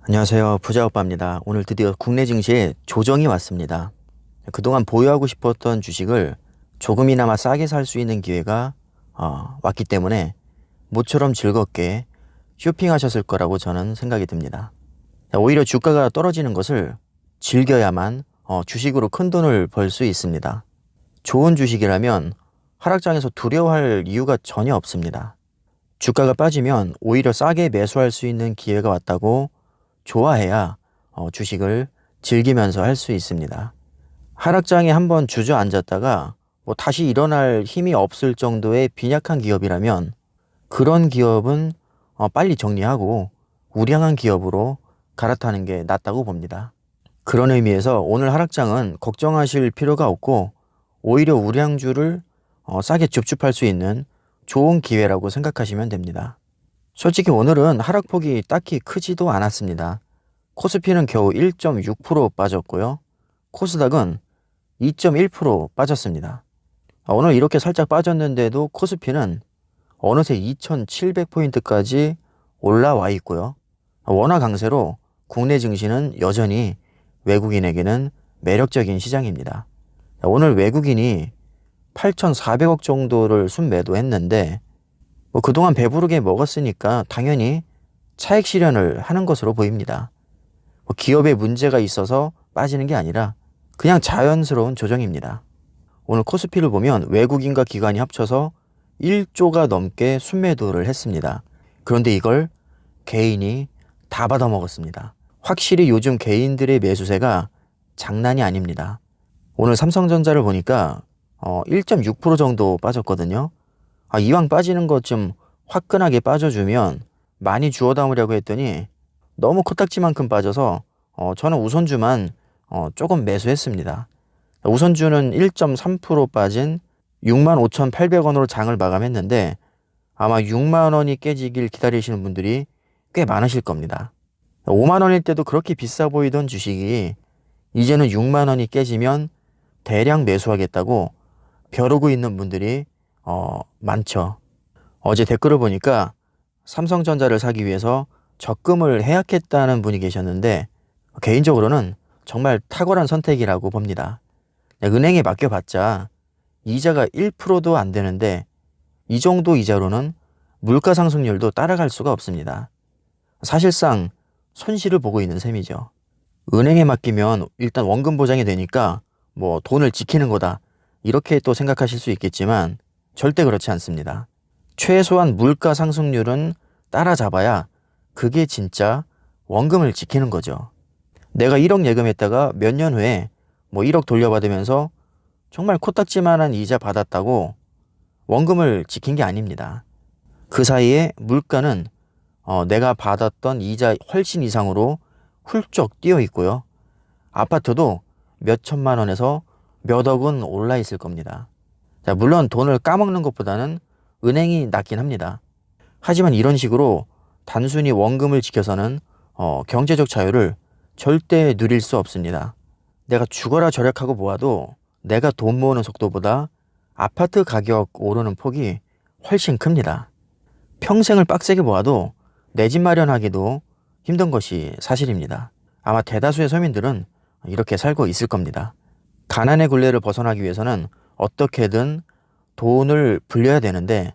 안녕하세요. 부자오빠입니다. 오늘 드디어 국내 증시에 조정이 왔습니다. 그동안 보유하고 싶었던 주식을 조금이나마 싸게 살 수 있는 기회가 왔기 때문에 모처럼 즐겁게 쇼핑하셨을 거라고 저는 생각이 듭니다. 오히려 주가가 떨어지는 것을 즐겨야만 주식으로 큰 돈을 벌 수 있습니다. 좋은 주식이라면 하락장에서 두려워할 이유가 전혀 없습니다. 주가가 빠지면 오히려 싸게 매수할 수 있는 기회가 왔다고 좋아해야 주식을 즐기면서 할 수 있습니다. 하락장에 한번 주저앉았다가 다시 일어날 힘이 없을 정도의 빈약한 기업이라면 그런 기업은 빨리 정리하고 우량한 기업으로 갈아타는 게 낫다고 봅니다. 그런 의미에서 오늘 하락장은 걱정하실 필요가 없고 오히려 우량주를 싸게 줍줍할 수 있는 좋은 기회라고 생각하시면 됩니다. 솔직히 오늘은 하락폭이 딱히 크지도 않았습니다. 코스피는 겨우 1.6% 빠졌고요. 코스닥은 2.1% 빠졌습니다. 오늘 이렇게 살짝 빠졌는데도 코스피는 어느새 2700포인트까지 올라와 있고요. 원화 강세로 국내 증시는 여전히 외국인에게는 매력적인 시장입니다. 오늘 외국인이 8,400억 정도를 순매도했는데 그동안 배부르게 먹었으니까 당연히 차익 실현을 하는 것으로 보입니다. 기업에 문제가 있어서 빠지는 게 아니라 그냥 자연스러운 조정입니다. 오늘 코스피를 보면 외국인과 기관이 합쳐서 1조가 넘게 순매도를 했습니다. 그런데 이걸 개인이 다 받아먹었습니다. 확실히 요즘 개인들의 매수세가 장난이 아닙니다. 오늘 삼성전자를 보니까 1.6% 정도 빠졌거든요. 이왕 빠지는 것 좀 화끈하게 빠져주면 많이 주워 담으려고 했더니 너무 코딱지만큼 빠져서 저는 우선주만 조금 매수했습니다. 우선주는 1.3% 빠진 65,800원으로 장을 마감했는데 아마 6만 원이 깨지길 기다리시는 분들이 꽤 많으실 겁니다. 5만 원일 때도 그렇게 비싸 보이던 주식이 이제는 6만 원이 깨지면 대량 매수하겠다고 벼르고 있는 분들이 많죠. 어제 댓글을 보니까 삼성전자를 사기 위해서 적금을 해약했다는 분이 계셨는데 개인적으로는 정말 탁월한 선택이라고 봅니다. 은행에 맡겨봤자 이자가 1%도 안 되는데 이 정도 이자로는 물가 상승률도 따라갈 수가 없습니다. 사실상 손실을 보고 있는 셈이죠. 은행에 맡기면 일단 원금 보장이 되니까 돈을 지키는 거다 이렇게 또 생각하실 수 있겠지만 절대 그렇지 않습니다. 최소한 물가 상승률은 따라잡아야 그게 진짜 원금을 지키는 거죠. 내가 1억 예금했다가 몇 년 후에 1억 돌려받으면서 정말 코딱지만한 이자 받았다고 원금을 지킨 게 아닙니다. 그 사이에 물가는 내가 받았던 이자 훨씬 이상으로 훌쩍 뛰어 있고요. 아파트도 몇 천만 원에서 몇 억은 올라 있을 겁니다. 자, 물론 돈을 까먹는 것보다는 은행이 낫긴 합니다. 하지만 이런 식으로 단순히 원금을 지켜서는 경제적 자유를 절대 누릴 수 없습니다. 내가 죽어라 절약하고 모아도 내가 돈 모으는 속도보다 아파트 가격 오르는 폭이 훨씬 큽니다. 평생을 빡세게 모아도 내 집 마련하기도 힘든 것이 사실입니다. 아마 대다수의 서민들은 이렇게 살고 있을 겁니다. 가난의 굴레를 벗어나기 위해서는 어떻게든 돈을 불려야 되는데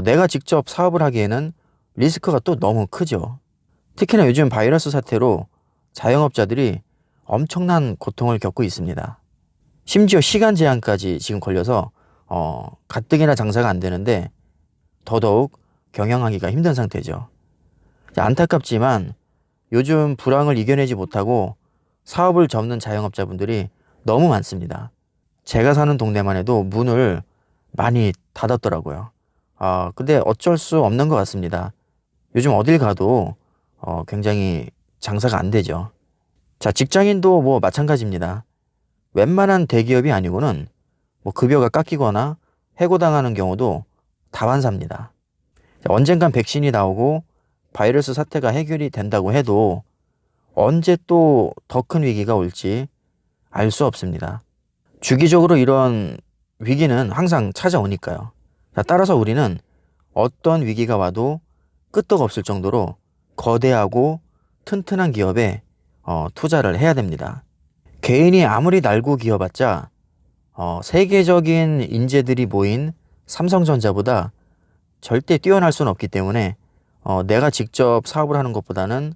내가 직접 사업을 하기에는 리스크가 또 너무 크죠. 특히나 요즘 바이러스 사태로 자영업자들이 엄청난 고통을 겪고 있습니다. 심지어 시간 제한까지 지금 걸려서 가뜩이나 장사가 안 되는데 더더욱 경영하기가 힘든 상태죠. 안타깝지만 요즘 불황을 이겨내지 못하고 사업을 접는 자영업자분들이 너무 많습니다. 제가 사는 동네만 해도 문을 많이 닫았더라고요. 근데 어쩔 수 없는 것 같습니다. 요즘 어딜 가도 굉장히 장사가 안 되죠. 자, 직장인도 마찬가지입니다. 웬만한 대기업이 아니고는 급여가 깎이거나 해고당하는 경우도 다반사입니다. 언젠간 백신이 나오고 바이러스 사태가 해결이 된다고 해도 언제 또 더 큰 위기가 올지 알 수 없습니다. 주기적으로 이런 위기는 항상 찾아오니까요. 따라서 우리는 어떤 위기가 와도 끄떡없을 정도로 거대하고 튼튼한 기업에 투자를 해야 됩니다. 개인이 아무리 날고 기어봤자 세계적인 인재들이 모인 삼성전자보다 절대 뛰어날 수는 없기 때문에 내가 직접 사업을 하는 것보다는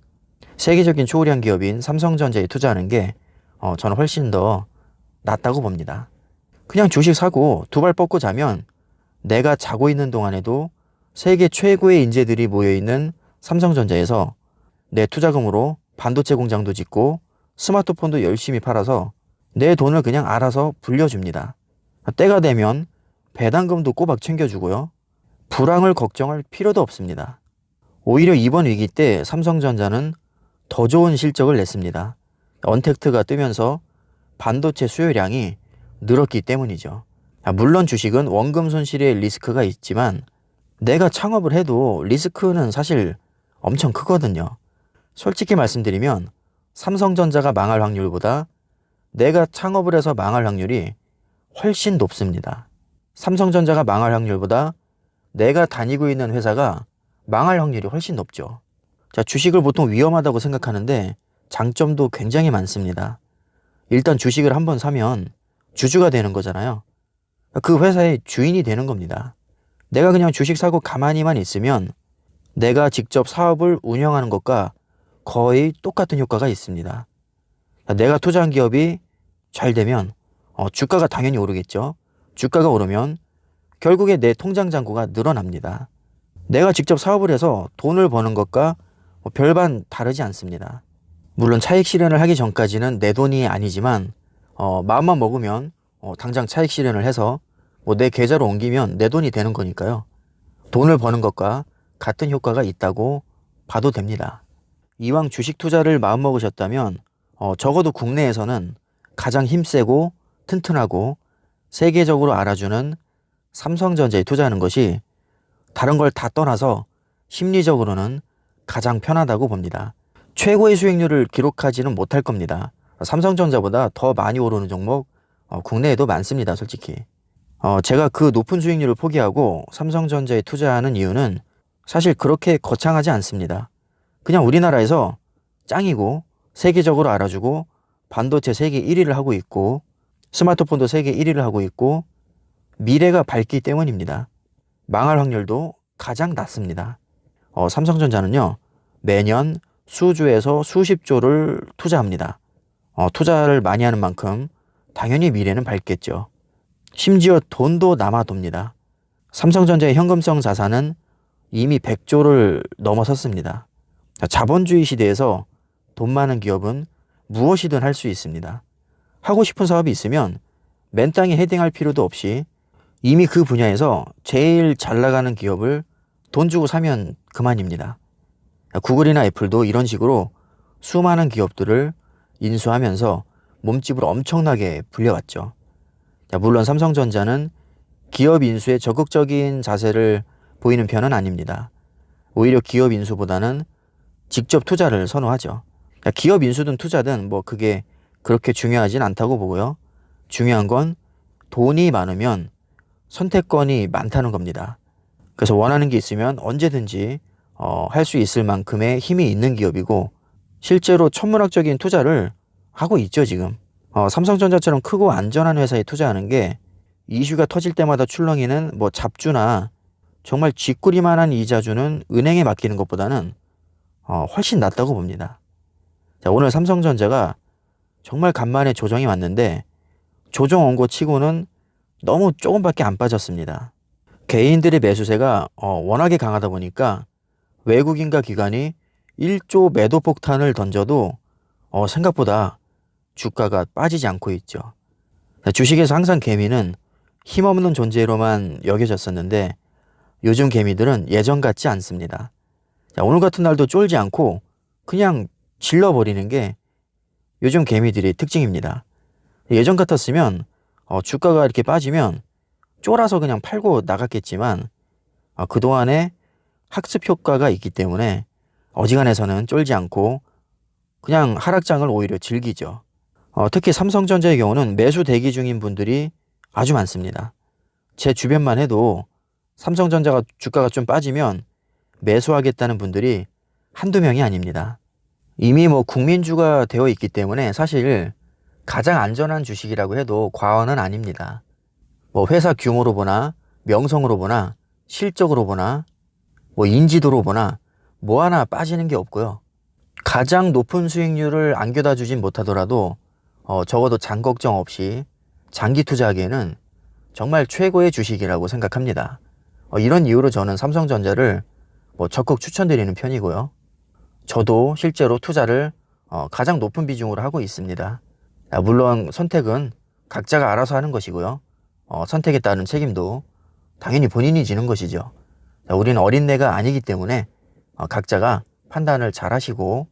세계적인 초우량 기업인 삼성전자에 투자하는 게 저는 훨씬 더 낫다고 봅니다. 그냥 주식 사고 두 발 뻗고 자면 내가 자고 있는 동안에도 세계 최고의 인재들이 모여있는 삼성전자에서 내 투자금으로 반도체 공장도 짓고 스마트폰도 열심히 팔아서 내 돈을 그냥 알아서 불려줍니다. 때가 되면 배당금도 꼬박 챙겨주고요. 불황을 걱정할 필요도 없습니다. 오히려 이번 위기 때 삼성전자는 더 좋은 실적을 냈습니다. 언택트가 뜨면서 반도체 수요량이 늘었기 때문이죠. 물론 주식은 원금 손실의 리스크가 있지만 내가 창업을 해도 리스크는 사실 엄청 크거든요. 솔직히 말씀드리면 삼성전자가 망할 확률보다 내가 창업을 해서 망할 확률이 훨씬 높습니다. 삼성전자가 망할 확률보다 내가 다니고 있는 회사가 망할 확률이 훨씬 높죠. 자, 주식을 보통 위험하다고 생각하는데 장점도 굉장히 많습니다. 일단 주식을 한번 사면 주주가 되는 거잖아요. 그 회사의 주인이 되는 겁니다. 내가 그냥 주식 사고 가만히만 있으면 내가 직접 사업을 운영하는 것과 거의 똑같은 효과가 있습니다. 내가 투자한 기업이 잘 되면 주가가 당연히 오르겠죠. 주가가 오르면 결국에 내 통장 잔고가 늘어납니다. 내가 직접 사업을 해서 돈을 버는 것과 별반 다르지 않습니다. 물론 차익 실현을 하기 전까지는 내 돈이 아니지만 마음만 먹으면 당장 차익 실현을 해서 내 계좌로 옮기면 내 돈이 되는 거니까요. 돈을 버는 것과 같은 효과가 있다고 봐도 됩니다. 이왕 주식 투자를 마음먹으셨다면 적어도 국내에서는 가장 힘세고 튼튼하고 세계적으로 알아주는 삼성전자에 투자하는 것이 다른 걸 다 떠나서 심리적으로는 가장 편하다고 봅니다. 최고의 수익률을 기록하지는 못할 겁니다. 삼성전자보다 더 많이 오르는 종목 국내에도 많습니다, 솔직히. 제가 그 높은 수익률을 포기하고 삼성전자에 투자하는 이유는 사실 그렇게 거창하지 않습니다. 그냥 우리나라에서 짱이고 세계적으로 알아주고 반도체 세계 1위를 하고 있고 스마트폰도 세계 1위를 하고 있고 미래가 밝기 때문입니다. 망할 확률도 가장 낮습니다. 삼성전자는요, 매년 수조에서 수십조를 투자합니다. 투자를 많이 하는 만큼 당연히 미래는 밝겠죠. 심지어 돈도 남아돕니다. 삼성전자의 현금성 자산은 이미 100조를 넘어섰습니다. 자본주의 시대에서 돈 많은 기업은 무엇이든 할 수 있습니다. 하고 싶은 사업이 있으면 맨땅에 헤딩할 필요도 없이 이미 그 분야에서 제일 잘 나가는 기업을 돈 주고 사면 그만입니다. 구글이나 애플도 이런 식으로 수많은 기업들을 인수하면서 몸집을 엄청나게 불려왔죠. 물론 삼성전자는 기업 인수에 적극적인 자세를 보이는 편은 아닙니다. 오히려 기업 인수보다는 직접 투자를 선호하죠. 기업 인수든 투자든 그게 그렇게 중요하진 않다고 보고요. 중요한 건 돈이 많으면 선택권이 많다는 겁니다. 그래서 원하는 게 있으면 언제든지 할 수 있을 만큼의 힘이 있는 기업이고 실제로 천문학적인 투자를 하고 있죠, 지금. 삼성전자처럼 크고 안전한 회사에 투자하는 게 이슈가 터질 때마다 출렁이는 잡주나 정말 쥐꼬리만한 이자 주는 은행에 맡기는 것보다는 훨씬 낫다고 봅니다. 자, 오늘 삼성전자가 정말 간만에 조정이 왔는데 조정 온 거 치고는 너무 조금밖에 안 빠졌습니다. 개인들의 매수세가 워낙에 강하다 보니까 외국인과 기관이 1조 매도 폭탄을 던져도 생각보다 주가가 빠지지 않고 있죠. 주식에서 항상 개미는 힘없는 존재로만 여겨졌었는데 요즘 개미들은 예전 같지 않습니다. 자, 오늘 같은 날도 쫄지 않고 그냥 질러버리는 게 요즘 개미들의 특징입니다. 예전 같았으면 주가가 이렇게 빠지면 쫄아서 그냥 팔고 나갔겠지만 그동안에 학습 효과가 있기 때문에 어지간해서는 쫄지 않고 그냥 하락장을 오히려 즐기죠. 특히 삼성전자의 경우는 매수 대기 중인 분들이 아주 많습니다. 제 주변만 해도 삼성전자가 주가가 좀 빠지면 매수하겠다는 분들이 한두 명이 아닙니다. 이미 뭐 국민주가 되어 있기 때문에 사실 가장 안전한 주식이라고 해도 과언은 아닙니다. 뭐 회사 규모로 보나 명성으로 보나 실적으로 보나 뭐 인지도로 보나 뭐 하나 빠지는 게 없고요. 가장 높은 수익률을 안겨다 주진 못하더라도 적어도 장 걱정 없이 장기 투자하기에는 정말 최고의 주식이라고 생각합니다. 이런 이유로 저는 삼성전자를 뭐 적극 추천드리는 편이고요. 저도 실제로 투자를 가장 높은 비중으로 하고 있습니다. 물론 선택은 각자가 알아서 하는 것이고요. 선택에 따른 책임도 당연히 본인이 지는 것이죠. 우리는 어린애가 아니기 때문에 각자가 판단을 잘 하시고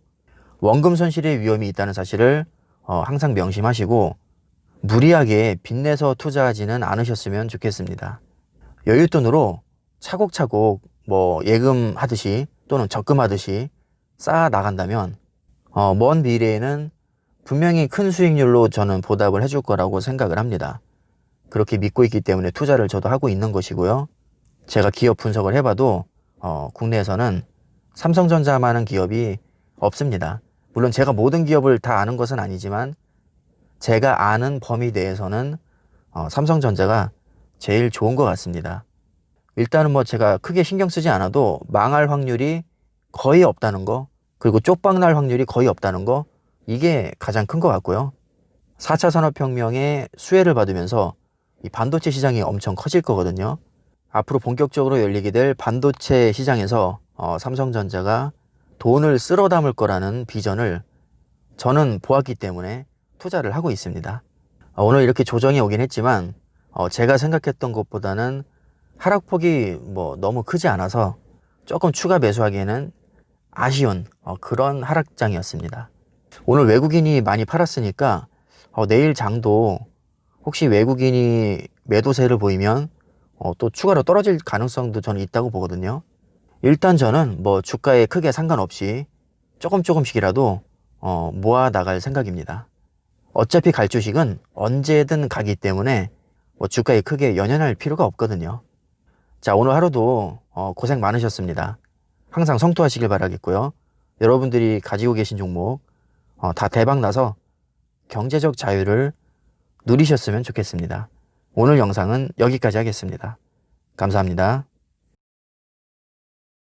원금 손실의 위험이 있다는 사실을 항상 명심하시고 무리하게 빚내서 투자하지는 않으셨으면 좋겠습니다. 여윳돈으로 차곡차곡 뭐 예금하듯이 또는 적금하듯이 쌓아 나간다면 먼 미래에는 분명히 큰 수익률로 저는 보답을 해줄 거라고 생각을 합니다. 그렇게 믿고 있기 때문에 투자를 저도 하고 있는 것이고요. 제가 기업 분석을 해봐도 국내에서는 삼성전자만한 기업이 없습니다. 물론 제가 모든 기업을 다 아는 것은 아니지만 제가 아는 범위 내에서는 삼성전자가 제일 좋은 것 같습니다. 일단은 뭐 제가 크게 신경 쓰지 않아도 망할 확률이 거의 없다는 거, 그리고 쪽박 날 확률이 거의 없다는 거, 이게 가장 큰 것 같고요. 4차 산업혁명의 수혜를 받으면서 이 반도체 시장이 엄청 커질 거거든요. 앞으로 본격적으로 열리게 될 반도체 시장에서 삼성전자가 돈을 쓸어 담을 거라는 비전을 저는 보았기 때문에 투자를 하고 있습니다. 오늘 이렇게 조정이 오긴 했지만 제가 생각했던 것보다는 하락폭이 뭐 너무 크지 않아서 조금 추가 매수하기에는 아쉬운 그런 하락장이었습니다. 오늘 외국인이 많이 팔았으니까 내일 장도 혹시 외국인이 매도세를 보이면 또 추가로 떨어질 가능성도 저는 있다고 보거든요. 일단 저는 뭐 주가에 크게 상관없이 조금씩이라도 모아 나갈 생각입니다. 어차피 갈 주식은 언제든 가기 때문에 뭐 주가에 크게 연연할 필요가 없거든요. 자, 오늘 하루도 고생 많으셨습니다. 항상 성투하시길 바라겠고요. 여러분들이 가지고 계신 종목 다 대박 나서 경제적 자유를 누리셨으면 좋겠습니다. 오늘 영상은 여기까지 하겠습니다. 감사합니다.